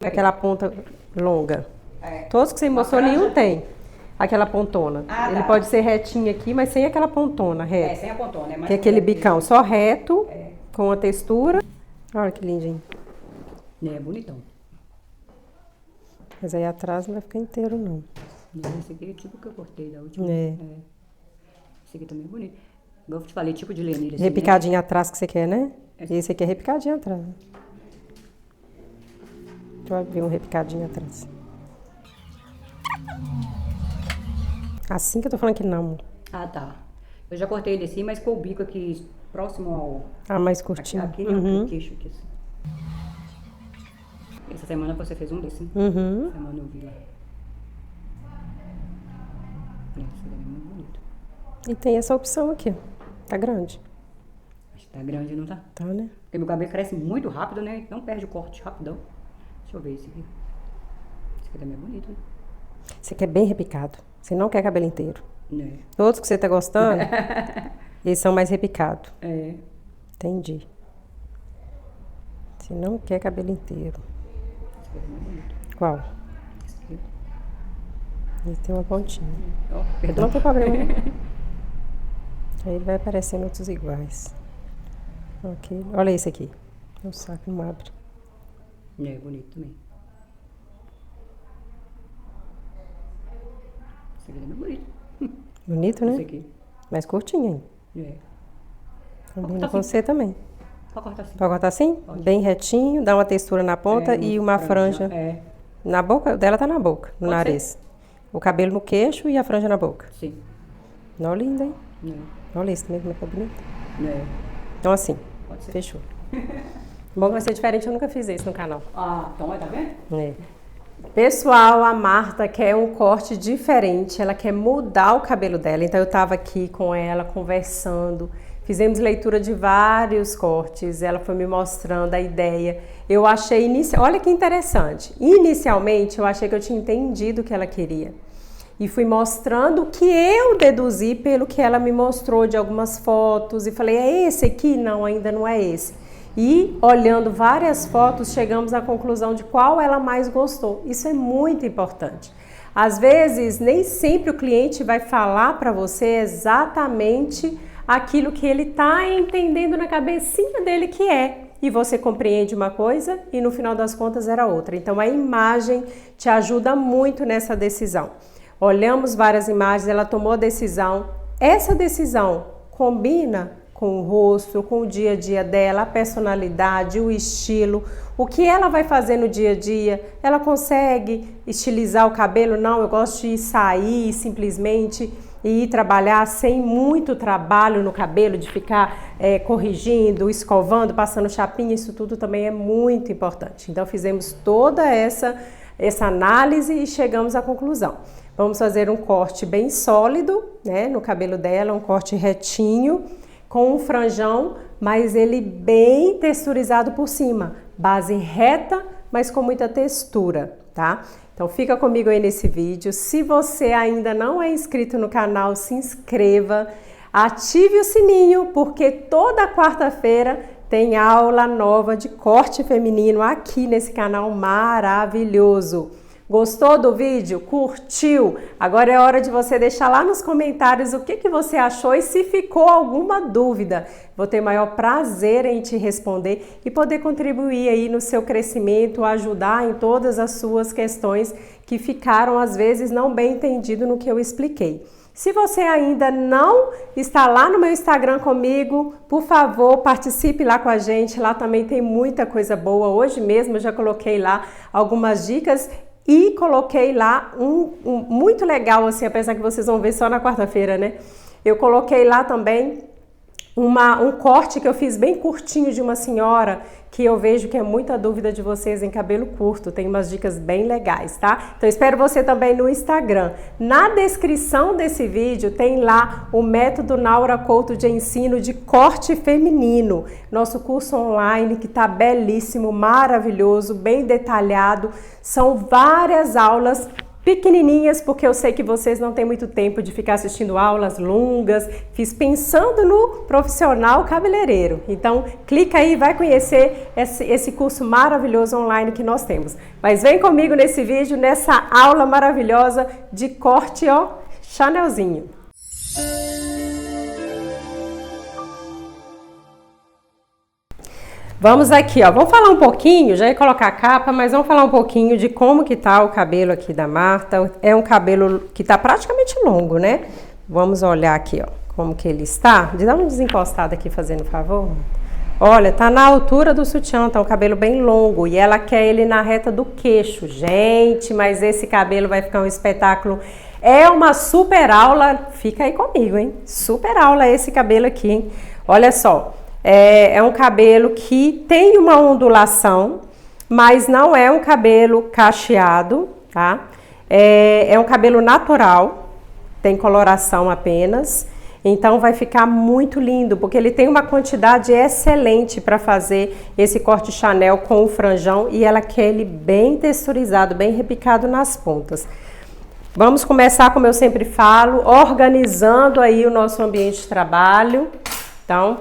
Aquela ponta longa. É. Todos que você mostrou, nenhum tem. Aquela pontona. Ah, Ele tá. pode ser retinho aqui, mas sem aquela pontona reta. Sem a pontona, né? Que é aquele bicão só reto, com a textura. Olha que lindinho. É bonitão. Mas aí atrás não vai ficar inteiro, não. Esse aqui é tipo que eu cortei da última. É. Esse aqui também é bonito. Igual eu te falei, tipo de lenilha. Assim, Repicadinho atrás que você quer, né? Esse aqui é repicadinho atrás. Deixa eu ver um repicadinho atrás. Assim que eu tô falando que não. Ah, tá. Eu já cortei ele assim, mas com o bico aqui próximo ao... Ah, mais curtinho. Aqui no queixo aqui, assim. Essa semana você fez um desse, né? Essa semana eu vi lá. Esse aqui é muito bonito. E tem essa opção aqui, ó. Tá grande. Acho que tá grande, não tá? Tá, né? Porque meu cabelo cresce muito rápido, né? Não perde o corte rapidão. Deixa eu ver esse aqui. Esse aqui também é bonito, né? Você quer bem repicado. Você não quer cabelo inteiro. Né? Todos que você tá gostando, eles são mais repicados. É. Entendi. Você não quer cabelo inteiro. Esse aqui é muito bonito. Qual? Esse aqui. Esse tem uma pontinha. Ó, perdão. Não tem problema, né? Aí vai aparecendo outros iguais. Ok. Olha esse aqui. O saco não abre. É, bonito também. Esse aqui também é bonito. Bonito, né? Esse aqui. Mais curtinho, hein? É. Combina com você também. Pode cortar assim. Pode cortar assim? Pode. Bem retinho, dá uma textura na ponta e uma franja. É, Na boca, o dela tá na boca, no Pode nariz. O cabelo no queixo e a franja na boca. sim. Não, linda, hein? É. Olha esse também, como é que é bonito. É. Então, assim, Pode ser. fechou. Bom que vai ser diferente, eu nunca fiz isso no canal. Ah, então, tá vendo? É. Pessoal, a Marta quer um corte diferente, ela quer mudar o cabelo dela, então eu tava aqui com ela conversando, fizemos leitura de vários cortes, ela foi me mostrando a ideia. Eu achei, olha que interessante, inicialmente eu achei que eu tinha entendido o que ela queria. E fui mostrando o que eu deduzi pelo que ela me mostrou de algumas fotos e falei, é esse aqui? Não, ainda não é esse. E olhando várias fotos, chegamos à conclusão de qual ela mais gostou. Isso é muito importante. Às vezes, nem sempre o cliente vai falar para você exatamente aquilo que ele está entendendo na cabecinha dele que é. E você compreende uma coisa e no final das contas era outra. Então a imagem te ajuda muito nessa decisão. Olhamos várias imagens, ela tomou a decisão. Essa decisão combina com o rosto, com o dia a dia dela, a personalidade, o estilo, o que ela vai fazer no dia a dia. Ela consegue estilizar o cabelo? Não, eu gosto de sair simplesmente e ir trabalhar sem muito trabalho no cabelo, de ficar corrigindo, escovando, passando chapinha, isso tudo também é muito importante. Então fizemos toda essa análise e chegamos à conclusão. Vamos fazer um corte bem sólido, né, no cabelo dela, um corte retinho, com um franjão, mas ele bem texturizado por cima. Base reta, mas com muita textura, tá? Então fica comigo aí nesse vídeo. Se você ainda não é inscrito no canal, se inscreva, ative o sininho, porque toda quarta-feira tem aula nova de corte feminino aqui nesse canal maravilhoso. Gostou do vídeo? Curtiu? Agora é hora de você deixar lá nos comentários o que você achou e se ficou alguma dúvida. Vou ter maior prazer em te responder e poder contribuir aí no seu crescimento, ajudar em todas as suas questões que ficaram às vezes não bem entendido no que eu expliquei. Se você ainda não está lá no meu Instagram comigo, por favor, participe lá com a gente. Lá também tem muita coisa boa. Hoje mesmo eu já coloquei lá algumas dicas e coloquei lá um muito legal, assim, apesar que vocês vão ver só na quarta-feira, né? Eu coloquei lá também um corte que eu fiz bem curtinho de uma senhora que eu vejo que é muita dúvida de vocês em cabelo curto. Tem umas dicas bem legais, tá? Então espero você também no Instagram. Na descrição desse vídeo tem lá o método Naura Couto de ensino de corte feminino. Nosso curso online que tá belíssimo, maravilhoso, bem detalhado. São várias aulas pequenininhas, porque eu sei que vocês não têm muito tempo de ficar assistindo aulas longas. Fiz pensando no profissional cabeleireiro. Então, clica aí e vai conhecer esse curso maravilhoso online que nós temos. Mas vem comigo nesse vídeo, nessa aula maravilhosa de corte, ó, Chanelzinho. Vamos aqui, ó, vamos falar um pouquinho, já ia colocar a capa, mas vamos falar um pouquinho de como que tá o cabelo aqui da Marta. É um cabelo que tá praticamente longo, né? Vamos olhar aqui, ó, como que ele está. Dá uma desencostada aqui, fazendo favor. Olha, tá na altura do sutiã, tá um cabelo bem longo e ela quer ele na reta do queixo. Gente, mas esse cabelo vai ficar um espetáculo. É uma super aula, fica aí comigo, hein? Super aula esse cabelo aqui, hein? Olha só. É um cabelo que tem uma ondulação, mas não é um cabelo cacheado, tá? É um cabelo natural, tem coloração apenas, então vai ficar muito lindo, porque ele tem uma quantidade excelente para fazer esse corte Chanel com o franjão e ela quer ele bem texturizado, bem repicado nas pontas. Vamos começar, como eu sempre falo, organizando aí o nosso ambiente de trabalho. Então,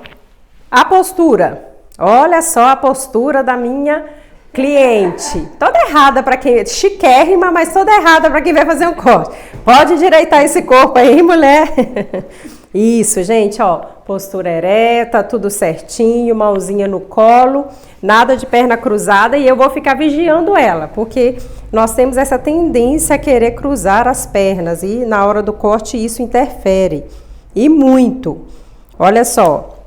a postura, olha só a postura da minha cliente, toda errada para quem, chiquérrima, mas toda errada para quem vai fazer um corte. Pode endireitar esse corpo aí, mulher. Isso, gente, ó, postura ereta, tudo certinho, mãozinha no colo, nada de perna cruzada e eu vou ficar vigiando ela, porque nós temos essa tendência a querer cruzar as pernas e na hora do corte isso interfere, e muito. Olha só.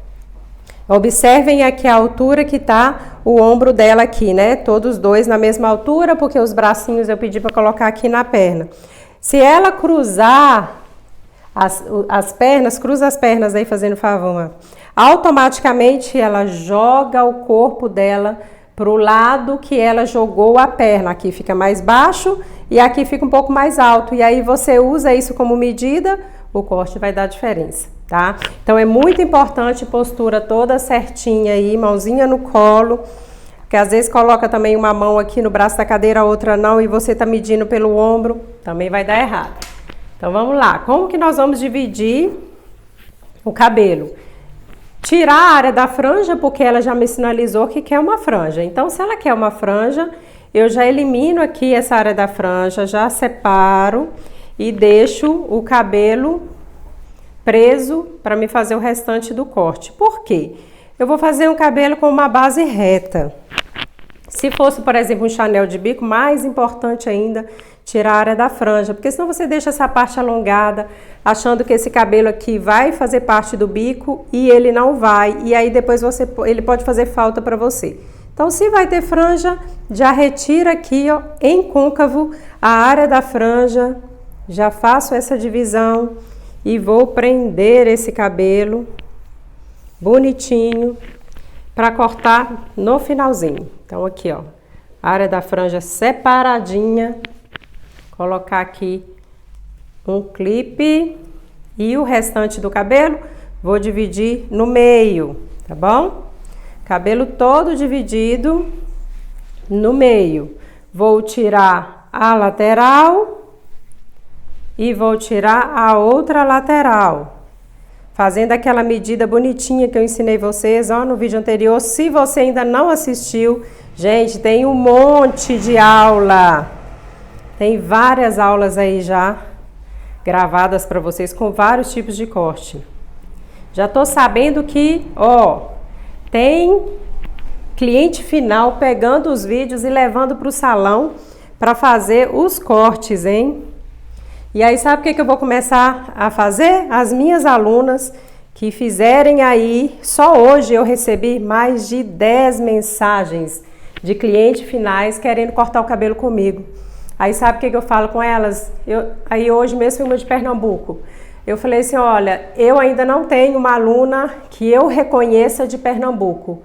Observem aqui a altura que tá o ombro dela aqui, né? Todos dois na mesma altura, porque os bracinhos eu pedi para colocar aqui na perna. Se ela cruzar as pernas, cruza as pernas aí fazendo favor, automaticamente ela joga o corpo dela pro lado que ela jogou a perna. Aqui fica mais baixo e aqui fica um pouco mais alto. E aí você usa isso como medida, o corte vai dar diferença. Tá? Então é muito importante postura toda certinha aí, mãozinha no colo, porque às vezes coloca também uma mão aqui no braço da cadeira, a outra não, e você tá medindo pelo ombro, também vai dar errado. Então vamos lá, como que nós vamos dividir o cabelo? Tirar a área da franja, porque ela já me sinalizou que quer uma franja. Então se ela quer uma franja, eu já elimino aqui essa área da franja, já separo e deixo o cabelo preso para me fazer o restante do corte. Por quê? Eu vou fazer um cabelo com uma base reta. Se fosse, por exemplo, um Chanel de bico, mais importante ainda, tirar a área da franja, porque senão você deixa essa parte alongada, achando que esse cabelo aqui vai fazer parte do bico e ele não vai, e aí depois ele pode fazer falta para você. Então, se vai ter franja, já retira aqui, ó, em côncavo a área da franja, já faço essa divisão. E vou prender esse cabelo bonitinho para cortar no finalzinho. Então aqui, ó, a área da franja separadinha. Colocar aqui um clipe e o restante do cabelo vou dividir no meio, tá bom? Cabelo todo dividido no meio. Vou tirar a lateral e vou tirar a outra lateral, fazendo aquela medida bonitinha que eu ensinei vocês, ó, no vídeo anterior. Se você ainda não assistiu, gente, tem um monte de aula, tem várias aulas aí já gravadas para vocês com vários tipos de corte. Já tô sabendo que, ó, tem cliente final pegando os vídeos e levando para o salão para fazer os cortes, hein? E aí, sabe o que eu vou começar a fazer? As minhas alunas que fizerem aí, só hoje eu recebi mais de 10 mensagens de clientes finais querendo cortar o cabelo comigo. Aí sabe o que eu falo com elas? Aí hoje mesmo fui uma de Pernambuco. Eu falei assim, olha, eu ainda não tenho uma aluna que eu reconheça de Pernambuco.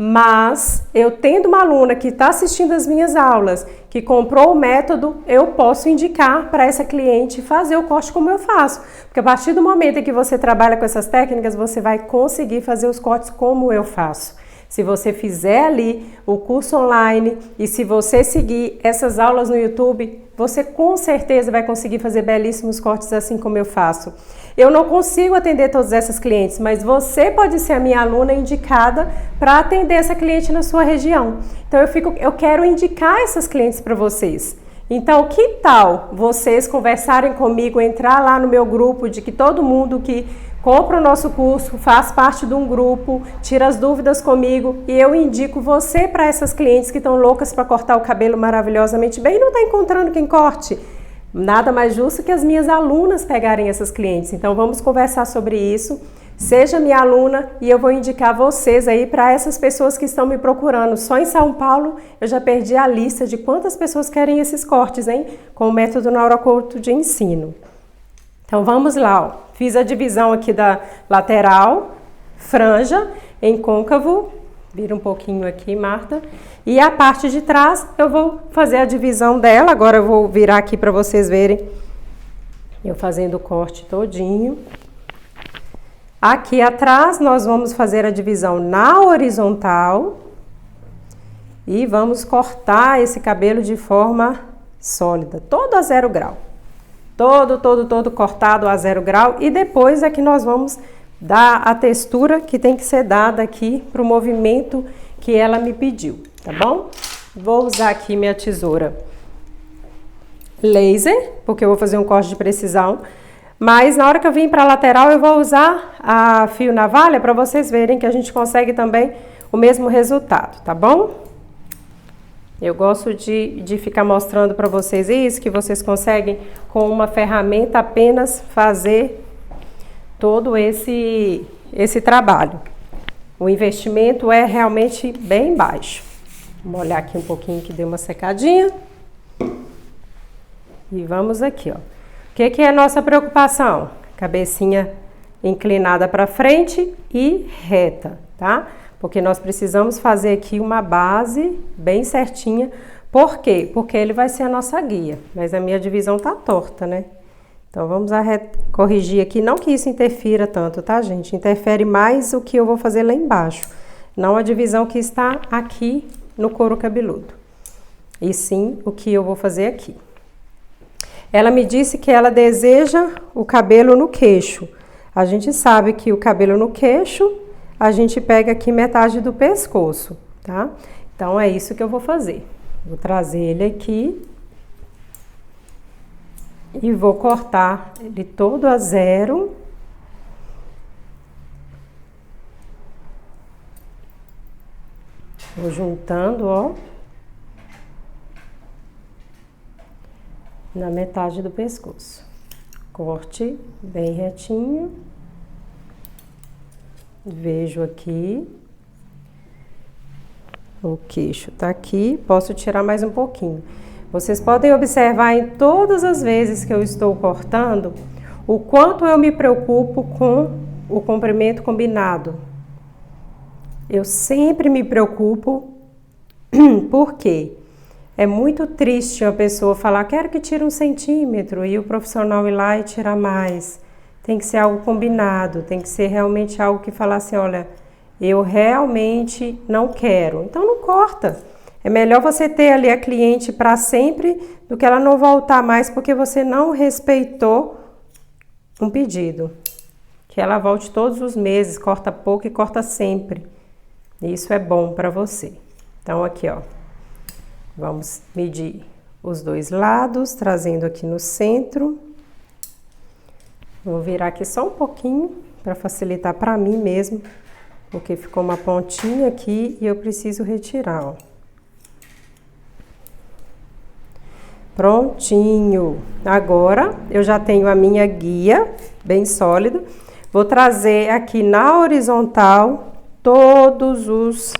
Mas eu tendo uma aluna que está assistindo as minhas aulas, que comprou o método, eu posso indicar para essa cliente fazer o corte como eu faço. Porque a partir do momento em que você trabalha com essas técnicas, você vai conseguir fazer os cortes como eu faço. Se você fizer ali o curso online e se você seguir essas aulas no YouTube, você com certeza vai conseguir fazer belíssimos cortes assim como eu faço. Eu não consigo atender todas essas clientes, mas você pode ser a minha aluna indicada para atender essa cliente na sua região. Então eu quero indicar essas clientes para vocês. Então, que tal vocês conversarem comigo, entrar lá no meu grupo de que todo mundo que compra o nosso curso, faz parte de um grupo, tira as dúvidas comigo e eu indico você para essas clientes que estão loucas para cortar o cabelo maravilhosamente bem e não está encontrando quem corte. Nada mais justo que as minhas alunas pegarem essas clientes. Então vamos conversar sobre isso. Seja minha aluna e eu vou indicar vocês aí para essas pessoas que estão me procurando. Só em São Paulo eu já perdi a lista de quantas pessoas querem esses cortes, hein? Com o método Naurocurto de ensino. Então vamos lá, ó. Fiz a divisão aqui da lateral, franja em côncavo, vira um pouquinho aqui, Marta, e a parte de trás eu vou fazer a divisão dela, agora eu vou virar aqui para vocês verem eu fazendo o corte todinho. Aqui atrás nós vamos fazer a divisão na horizontal e vamos cortar esse cabelo de forma sólida, todo a 0 grau. Todo cortado a 0 grau e depois é que nós vamos dar a textura que tem que ser dada aqui para o movimento que ela me pediu, tá bom? Vou usar aqui minha tesoura laser, porque eu vou fazer um corte de precisão, mas na hora que eu vim para a lateral eu vou usar a fio navalha para vocês verem que a gente consegue também o mesmo resultado, tá bom? Eu gosto de ficar mostrando para vocês isso, que vocês conseguem com uma ferramenta apenas fazer todo esse trabalho. O investimento é realmente bem baixo. Vamos olhar aqui um pouquinho que deu uma secadinha. E vamos aqui, ó. O que é a nossa preocupação? Cabecinha inclinada para frente e reta, tá? Porque nós precisamos fazer aqui uma base bem certinha. Por quê? Porque ele vai ser a nossa guia. Mas a minha divisão tá torta, né? Então vamos corrigir aqui. Não que isso interfira tanto, tá, gente? Interfere mais o que eu vou fazer lá embaixo. Não a divisão que está aqui no couro cabeludo. E sim o que eu vou fazer aqui. Ela me disse que ela deseja o cabelo no queixo. A gente sabe que o cabelo no queixo, a gente pega aqui metade do pescoço, tá? Então é isso que eu vou fazer. Vou trazer ele aqui e vou cortar ele todo a 0. Vou juntando, ó, na metade do pescoço. Corte bem retinho. Vejo aqui. O queixo tá aqui. Posso tirar mais um pouquinho. Vocês podem observar em todas as vezes que eu estou cortando o quanto eu me preocupo com o comprimento combinado. Eu sempre me preocupo, porque é muito triste a pessoa falar, quero que tire 1 centímetro, e o profissional ir lá e tirar mais. Tem que ser algo combinado, tem que ser realmente algo que falar assim, olha, eu realmente não quero. Então não corta. É melhor você ter ali a cliente para sempre do que ela não voltar mais porque você não respeitou um pedido. Que ela volte todos os meses, corta pouco e corta sempre. Isso é bom para você. Então aqui, ó, vamos medir os 2 lados, trazendo aqui no centro. Vou virar aqui só um pouquinho para facilitar para mim mesmo, porque ficou uma pontinha aqui e eu preciso retirar, ó. Prontinho. Agora eu já tenho a minha guia bem sólida. Vou trazer aqui na horizontal todos os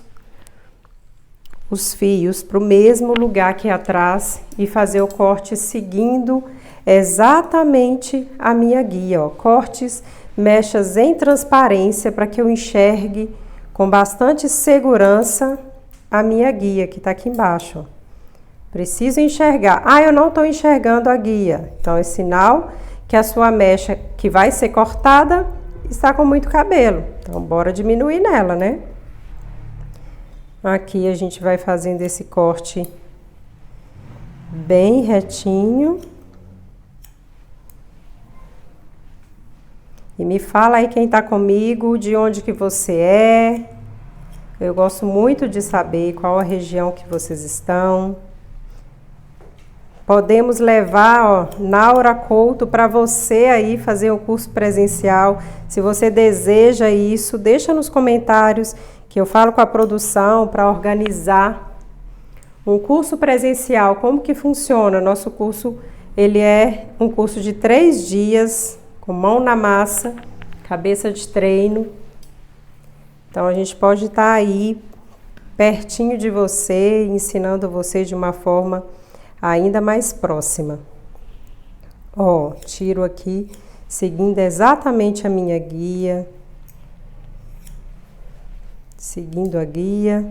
fios para o mesmo lugar aqui atrás e fazer o corte seguindo exatamente a minha guia, ó. Cortes, mechas em transparência para que eu enxergue com bastante segurança a minha guia que tá aqui embaixo, ó. Preciso enxergar. Ah, eu não estou enxergando a guia. Então é sinal que a sua mecha que vai ser cortada está com muito cabelo. Então bora diminuir nela, né? Aqui a gente vai fazendo esse corte bem retinho. E me fala aí quem tá comigo, de onde que você é. Eu gosto muito de saber qual a região que vocês estão. Podemos levar, ó, Naura Couto para você aí fazer um curso presencial. Se você deseja isso, deixa nos comentários que eu falo com a produção para organizar um curso presencial. Como que funciona? Nosso curso, ele é um curso de 3 dias, com mão na massa, cabeça de treino. Então a gente pode estar aí pertinho de você, ensinando você de uma forma ainda mais próxima. Ó, tiro aqui, seguindo exatamente a minha guia. Seguindo a guia.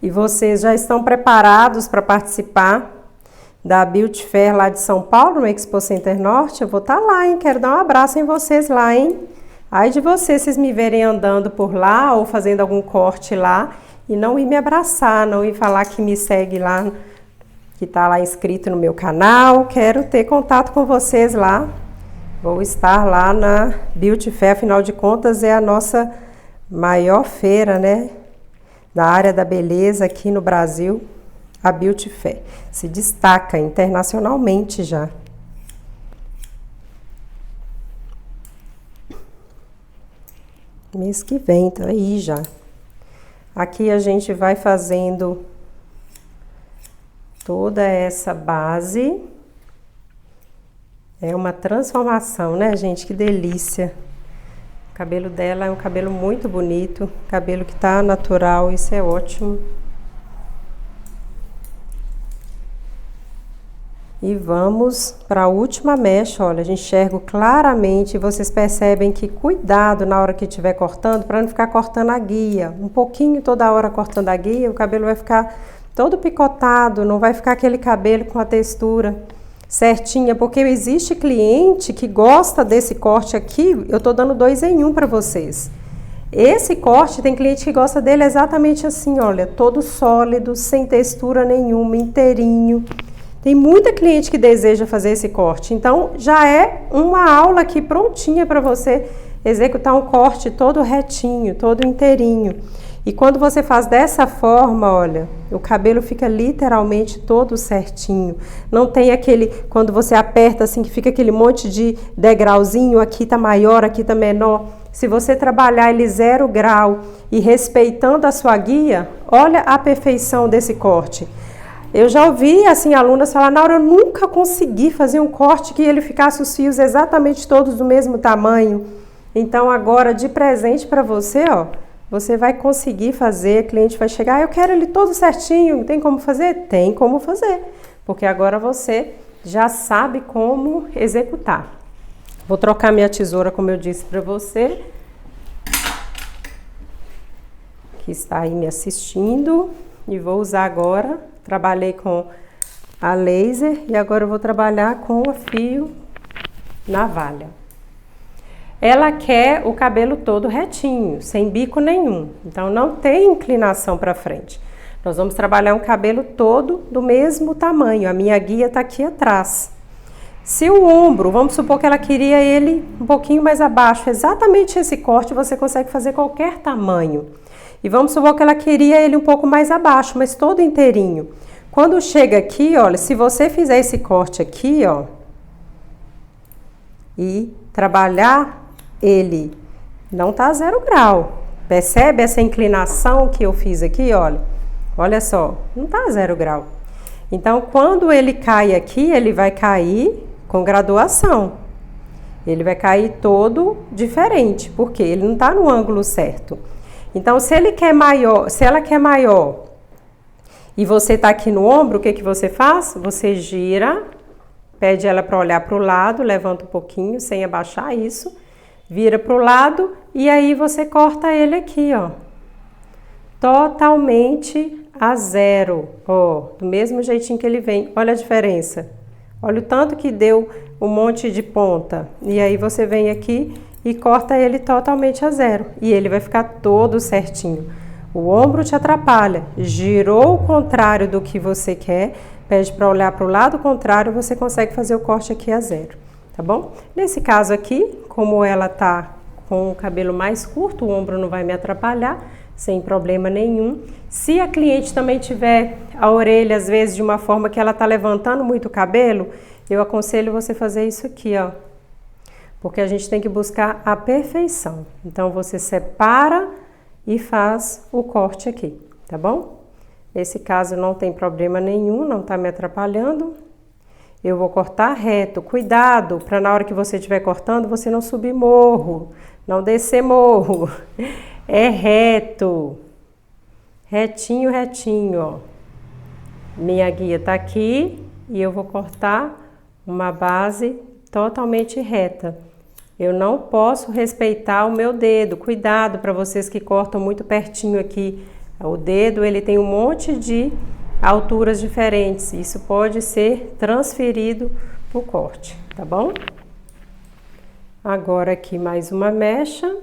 E vocês já estão preparados para participar da Beauty Fair lá de São Paulo, no Expo Center Norte? Eu vou estar lá, hein? Quero dar um abraço em vocês lá, hein? Ai de vocês me verem andando por lá ou fazendo algum corte lá e não ir me abraçar, não ir falar que me segue lá, que tá lá inscrito no meu canal. Quero ter contato com vocês lá. Vou estar lá na Beauty Fair, afinal de contas é a nossa maior feira, né? Da área da beleza aqui no Brasil. A Beauty Fair se destaca internacionalmente já. Mês que vem, tá aí já. Aqui a gente vai fazendo toda essa base. É uma transformação, né, gente? Que delícia. O cabelo dela é um cabelo muito bonito, cabelo que tá natural, isso é ótimo. E vamos para a última mecha. Olha, a gente enxerga claramente, vocês percebem que cuidado na hora que estiver cortando, para não ficar cortando a guia. Um pouquinho toda hora cortando a guia, o cabelo vai ficar todo picotado, não vai ficar aquele cabelo com a textura certinha, porque existe cliente que gosta desse corte aqui. Eu tô dando 2 em 1 para vocês. Esse corte, tem cliente que gosta dele exatamente assim, olha, todo sólido, sem textura nenhuma, inteirinho. Tem muita cliente que deseja fazer esse corte, então já é uma aula aqui prontinha para você executar um corte todo retinho, todo inteirinho. E quando você faz dessa forma, olha, o cabelo fica literalmente todo certinho. Não tem aquele, quando você aperta assim, que fica aquele monte de degrauzinho, aqui tá maior, aqui tá menor. Se você trabalhar ele 0 grau e respeitando a sua guia, olha a perfeição desse corte. Eu já ouvi, assim, alunas falar, Naura, eu nunca consegui fazer um corte que ele ficasse os fios exatamente todos do mesmo tamanho. Então, agora, de presente para você, ó, você vai conseguir fazer, o cliente vai chegar, eu quero ele todo certinho, tem como fazer? Tem como fazer, porque agora você já sabe como executar. Vou trocar minha tesoura, como eu disse para você, que está aí me assistindo, e vou usar agora. Trabalhei com a laser e agora eu vou trabalhar com o fio navalha. Ela quer o cabelo todo retinho, sem bico nenhum, então não tem inclinação para frente. Nós vamos trabalhar um cabelo todo do mesmo tamanho, a minha guia está aqui atrás. Se o ombro, vamos supor que ela queria ele um pouquinho mais abaixo, exatamente esse corte você consegue fazer qualquer tamanho. E vamos supor que ela queria ele um pouco mais abaixo, mas todo inteirinho. Quando chega aqui, olha, se você fizer esse corte aqui, ó, e trabalhar ele, não tá 0 grau. Percebe essa inclinação que eu fiz aqui, olha? Olha só, não tá 0 grau. Então, quando ele cai aqui, ele vai cair com graduação. Ele vai cair todo diferente, porque ele não tá no ângulo certo. Então, se ele quer maior, se ela quer maior e você tá aqui no ombro, o que que você faz? Você gira, pede ela para olhar para o lado, levanta um pouquinho, sem abaixar isso, vira para o lado e aí você corta ele aqui, ó. Totalmente a 0, ó, do mesmo jeitinho que ele vem. Olha a diferença. Olha o tanto que deu um monte de ponta. E aí você vem aqui e corta ele totalmente a zero. E ele vai ficar todo certinho. O ombro te atrapalha, girou o contrário do que você quer, pede para olhar para o lado contrário, você consegue fazer o corte aqui a zero, tá bom? Nesse caso aqui, como ela tá com o cabelo mais curto, o ombro não vai me atrapalhar, sem problema nenhum. Se a cliente também tiver a orelha, às vezes, de uma forma que ela tá levantando muito o cabelo, eu aconselho você fazer isso aqui, ó. Porque a gente tem que buscar a perfeição. Então, você separa e faz o corte aqui, tá bom? Nesse caso não tem problema nenhum, não tá me atrapalhando. Eu vou cortar reto. Cuidado para na hora que você estiver cortando, você não subir morro, não descer morro. É reto. Retinho, retinho, ó. Minha guia tá aqui e eu vou cortar uma base totalmente reta. Eu não posso respeitar o meu dedo. Cuidado para vocês que cortam muito pertinho aqui. O dedo, ele tem um monte de alturas diferentes. Isso pode ser transferido pro corte, tá bom? Agora aqui mais uma mecha.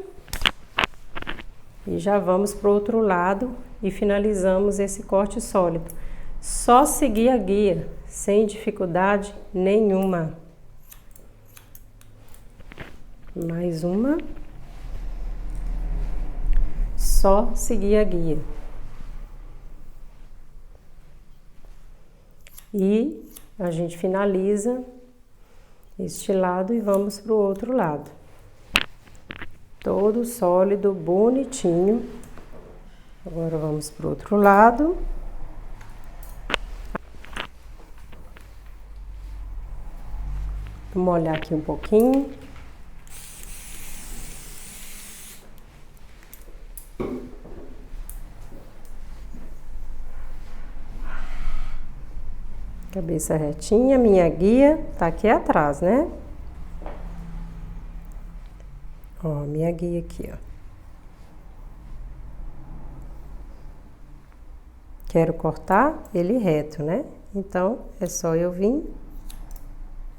E já vamos pro outro lado e finalizamos esse corte sólido. Só seguir a guia, sem dificuldade nenhuma. Mais uma. Só seguir a guia. E a gente finaliza este lado e vamos para o outro lado. Todo sólido, bonitinho. Agora vamos para o outro lado. Vamos molhar aqui um pouquinho. Cabeça retinha, minha guia tá aqui atrás, né? Ó, minha guia aqui, ó. Quero cortar ele reto, né? Então, é só eu vir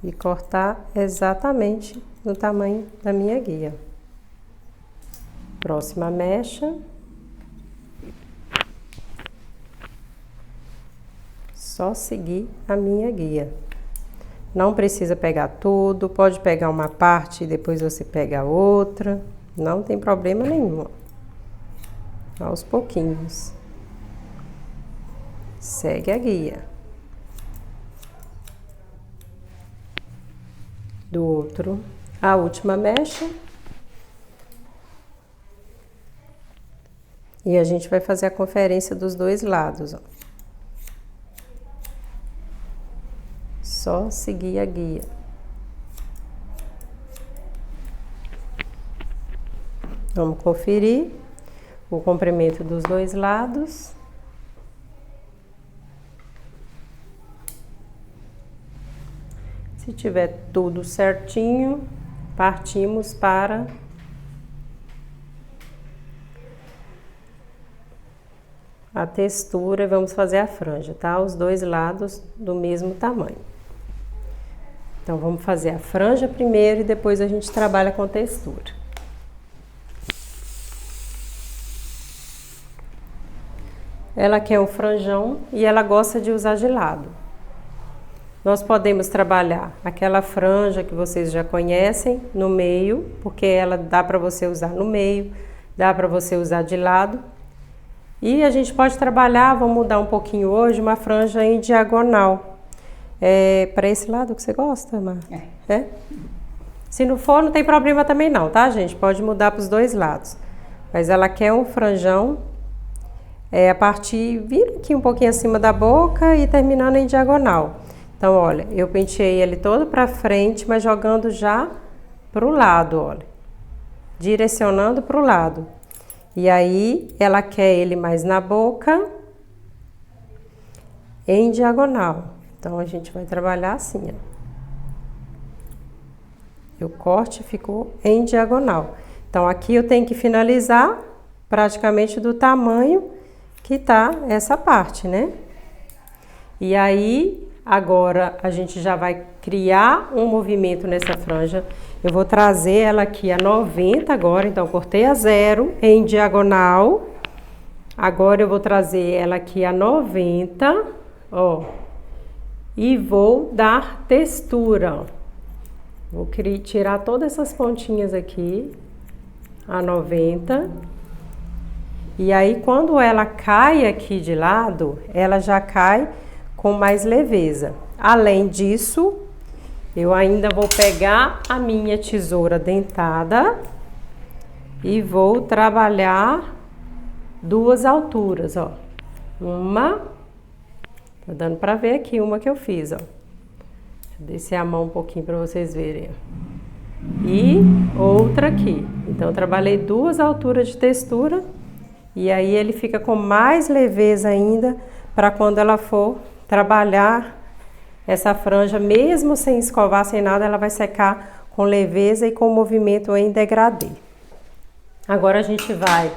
e cortar exatamente no tamanho da minha guia. Próxima mecha. Só seguir a minha guia. Não precisa pegar tudo, pode pegar uma parte e depois você pega a outra. Não tem problema nenhum. Aos pouquinhos. Segue a guia. Do outro, a última mecha. E a gente vai fazer a conferência dos dois lados, ó. Só seguir a guia. Vamos conferir o comprimento dos dois lados. Se tiver tudo certinho, partimos para a textura e vamos fazer a franja, tá? Os dois lados do mesmo tamanho. Então, vamos fazer a franja primeiro e depois a gente trabalha com textura. Ela quer um franjão e ela gosta de usar de lado. Nós podemos trabalhar aquela franja que vocês já conhecem no meio, porque ela dá para você usar no meio, dá para você usar de lado. E a gente pode trabalhar, vamos mudar um pouquinho hoje, uma franja em diagonal. É para esse lado que você gosta, Marta? É? Se não for, não tem problema também não, tá, gente? Pode mudar para os dois lados. Mas ela quer um franjão, a partir, vira aqui um pouquinho acima da boca e terminando em diagonal. Então, olha, eu penteei ele todo para frente, mas jogando já para o lado, olha. Direcionando para o lado. E aí, ela quer ele mais na boca, em diagonal. Então, a gente vai trabalhar assim, ó. E o corte ficou em diagonal. Então, aqui eu tenho que finalizar praticamente do tamanho que tá essa parte, né? E aí, agora, a gente já vai criar um movimento nessa franja. Eu vou trazer ela aqui a 90 agora, então cortei a 0 em diagonal. Agora eu vou trazer ela aqui a 90, ó. E vou dar textura, ó. Vou tirar todas essas pontinhas aqui a 90. E aí quando ela cai aqui de lado, ela já cai com mais leveza. Além disso, eu ainda vou pegar a minha tesoura dentada e vou trabalhar duas alturas, ó. Uma, tá dando pra ver aqui uma que eu fiz, ó. Deixa eu descer a mão um pouquinho pra vocês verem. E outra aqui. Então, eu trabalhei duas alturas de textura e aí ele fica com mais leveza ainda para quando ela for trabalhar essa franja, mesmo sem escovar, sem nada, ela vai secar com leveza e com movimento em degradê. Agora a gente vai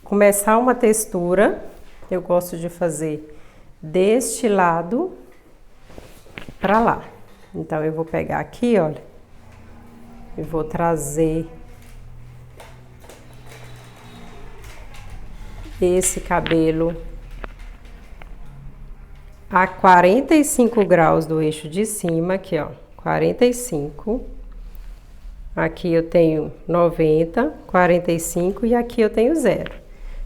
começar uma textura. Eu gosto de fazer deste lado para lá. Então, eu vou pegar aqui, olha, e vou trazer esse cabelo a 45 graus do eixo de cima, aqui, ó, 45. Aqui eu tenho 90, 45 e aqui eu tenho 0.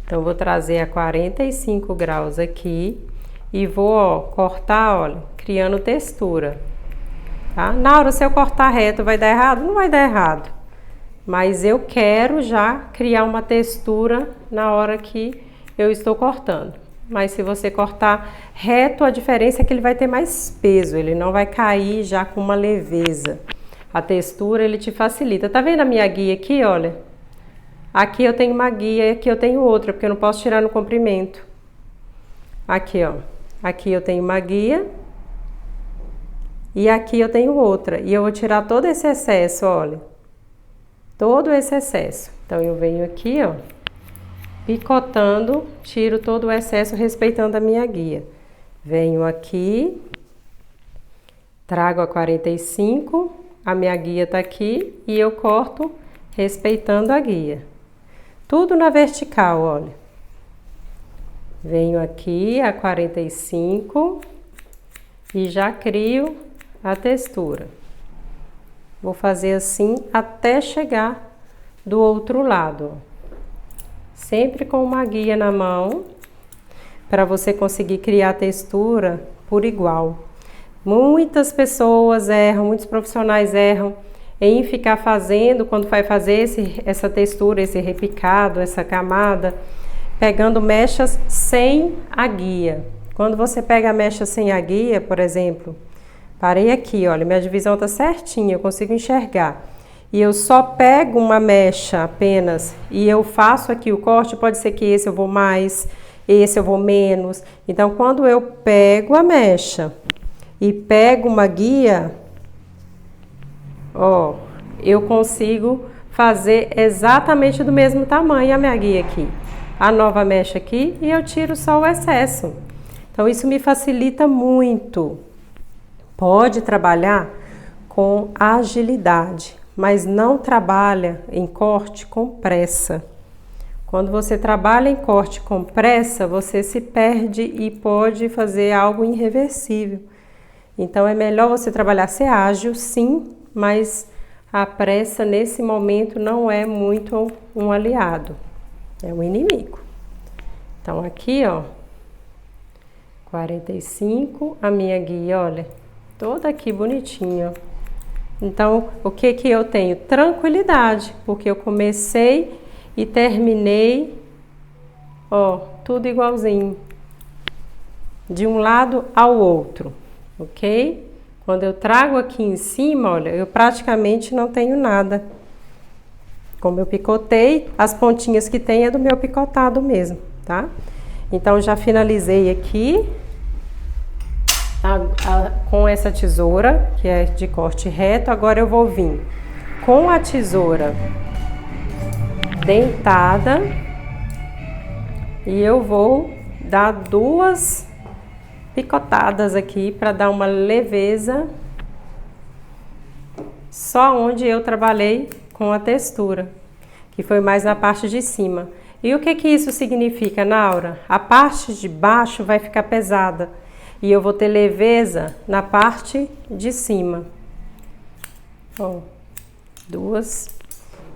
Então, vou trazer a 45 graus aqui e vou, ó, cortar, olha, criando textura, tá? Na hora, se eu cortar reto, vai dar errado? Não vai dar errado. Mas eu quero já criar uma textura na hora que eu estou cortando. Mas se você cortar reto, a diferença é que ele vai ter mais peso, ele não vai cair já com uma leveza. A textura, ele te facilita. Tá vendo a minha guia aqui, olha? Aqui eu tenho uma guia e aqui eu tenho outra, porque eu não posso tirar no comprimento. Aqui, ó. Aqui eu tenho uma guia e aqui eu tenho outra. E eu vou tirar todo esse excesso, olha. Todo esse excesso. Então, eu venho aqui, ó, picotando, tiro todo o excesso, respeitando a minha guia. Venho aqui, trago a 45, a minha guia tá aqui e eu corto respeitando a guia. Tudo na vertical, olha. Venho aqui a 45 e já crio a textura. Vou fazer assim até chegar do outro lado, ó. Sempre com uma guia na mão, para você conseguir criar a textura por igual. Muitas pessoas erram, muitos profissionais erram em ficar fazendo, quando vai fazer essa textura, esse repicado, essa camada, pegando mechas sem a guia. Quando você pega a mecha sem a guia, por exemplo, parei aqui, olha, minha divisão está certinha, eu consigo enxergar. E eu só pego uma mecha apenas e eu faço aqui o corte, pode ser que esse eu vou mais, esse eu vou menos. Então, quando eu pego a mecha e pego uma guia, ó, eu consigo fazer exatamente do mesmo tamanho a minha guia aqui. A nova mecha aqui e eu tiro só o excesso. Então, isso me facilita muito. Pode trabalhar com agilidade, mas não trabalha em corte com pressa. Quando você trabalha em corte com pressa, você se perde e pode fazer algo irreversível. Então, é melhor você trabalhar, ser ágil, sim, mas a pressa nesse momento não é muito um aliado, é um inimigo. Então, aqui, ó, 45, a minha guia, olha, toda aqui bonitinha. Então, o que que eu tenho? Tranquilidade, porque eu comecei e terminei, ó, tudo igualzinho, de um lado ao outro, ok? Quando eu trago aqui em cima, olha, eu praticamente não tenho nada. Como eu picotei, as pontinhas que tem é do meu picotado mesmo, tá? Então, já finalizei aqui com essa tesoura, que é de corte reto. Agora eu vou vir com a tesoura dentada e eu vou dar duas picotadas aqui para dar uma leveza só onde eu trabalhei com a textura, que foi mais na parte de cima. E o que que isso significa, Naura? A parte de baixo vai ficar pesada e eu vou ter leveza na parte de cima. Ó, 2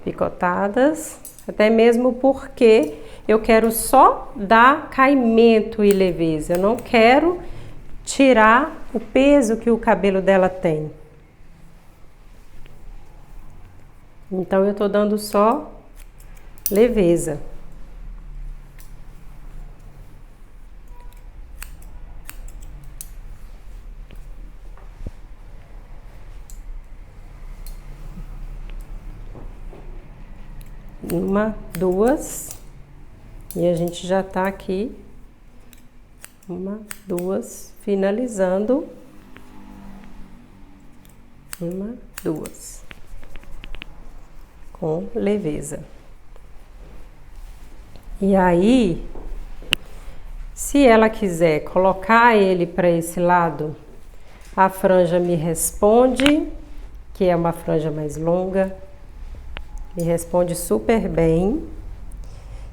picotadas, até mesmo porque eu quero só dar caimento e leveza, eu não quero tirar o peso que o cabelo dela tem. Então eu tô dando só leveza. Uma, 2, e a gente já tá aqui, 1, 2, finalizando, 1, 2, com leveza. E aí, se ela quiser colocar ele para esse lado, a franja me responde, que é uma franja mais longa. Me responde super bem.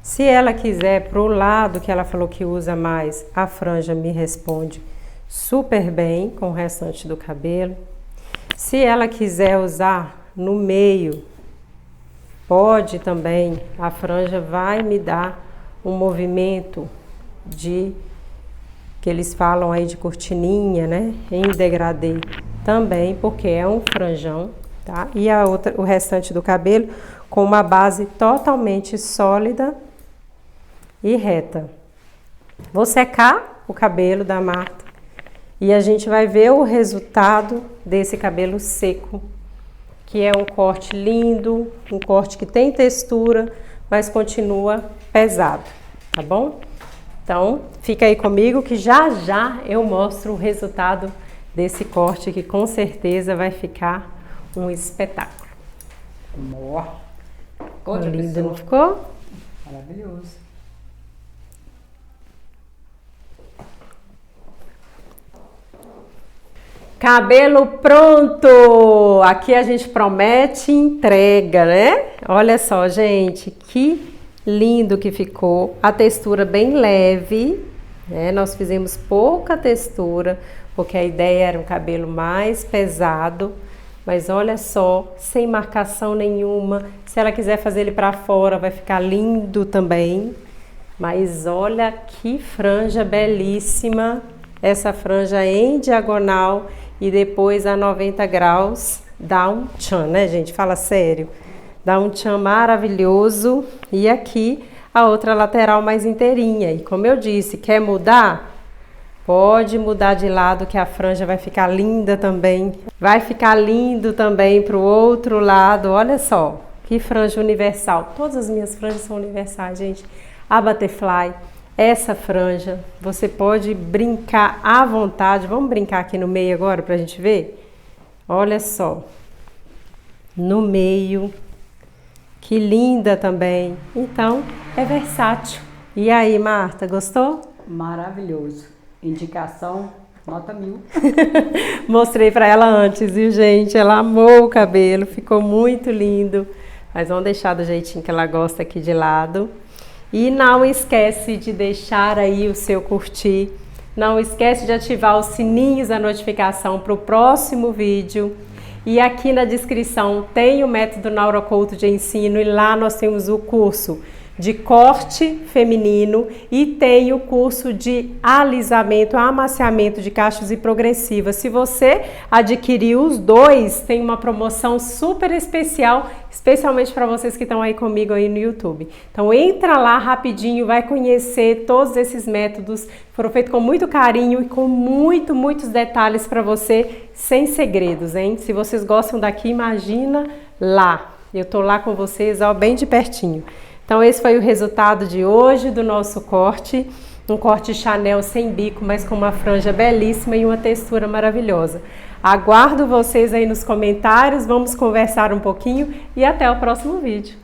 Se ela quiser pro lado que ela falou que usa mais, a franja me responde super bem com o restante do cabelo. Se ela quiser usar no meio, pode também. A franja vai me dar um movimento de, que eles falam aí de cortininha, né? Em degradê também, porque é um franjão. Tá? E a outra, o restante do cabelo com uma base totalmente sólida e reta. Vou secar o cabelo da Marta e a gente vai ver o resultado desse cabelo seco, que é um corte lindo, um corte que tem textura, mas continua pesado, tá bom? Então, fica aí comigo que já já eu mostro o resultado desse corte, que com certeza vai ficar um espetáculo. Ficou lindo, não ficou? Maravilhoso. Cabelo pronto! Aqui a gente promete entrega, né? Olha só, gente, que lindo que ficou. A textura bem leve, né? Nós fizemos pouca textura, porque a ideia era um cabelo mais pesado. Mas olha só, sem marcação nenhuma. Se ela quiser fazer ele para fora, vai ficar lindo também. Mas olha que franja belíssima. Essa franja em diagonal e depois a 90 graus. Dá um tchan, né, gente? Fala sério. Dá um tchan maravilhoso. E aqui a outra lateral mais inteirinha. E como eu disse, quer mudar? Pode mudar de lado que a franja vai ficar linda também. Vai ficar lindo também para o outro lado. Olha só, que franja universal. Todas as minhas franjas são universais, gente. A Butterfly, essa franja, você pode brincar à vontade. Vamos brincar aqui no meio agora para a gente ver? Olha só. No meio. Que linda também. Então, é versátil. E aí, Marta, gostou? Maravilhoso. Indicação, nota 1000. Mostrei para ela antes, viu, gente? Ela amou o cabelo, ficou muito lindo. Mas vamos deixar do jeitinho que ela gosta aqui de lado. E não esquece de deixar aí o seu curtir. Não esquece de ativar os sininhos da notificação para o próximo vídeo. E aqui na descrição tem o método Naura Couto de ensino e lá nós temos o curso de corte feminino e tem o curso de alisamento, amaciamento de cachos e progressivas. Se você adquirir os dois, tem uma promoção super especial, especialmente para vocês que estão aí comigo aí no YouTube. Então entra lá rapidinho, vai conhecer todos esses métodos, foram feitos com muito carinho e com muitos detalhes para você, sem segredos, hein? Se vocês gostam daqui, imagina lá. Eu tô lá com vocês, ó, bem de pertinho. Então esse foi o resultado de hoje do nosso corte, um corte Chanel sem bico, mas com uma franja belíssima e uma textura maravilhosa. Aguardo vocês aí nos comentários, vamos conversar um pouquinho e até o próximo vídeo.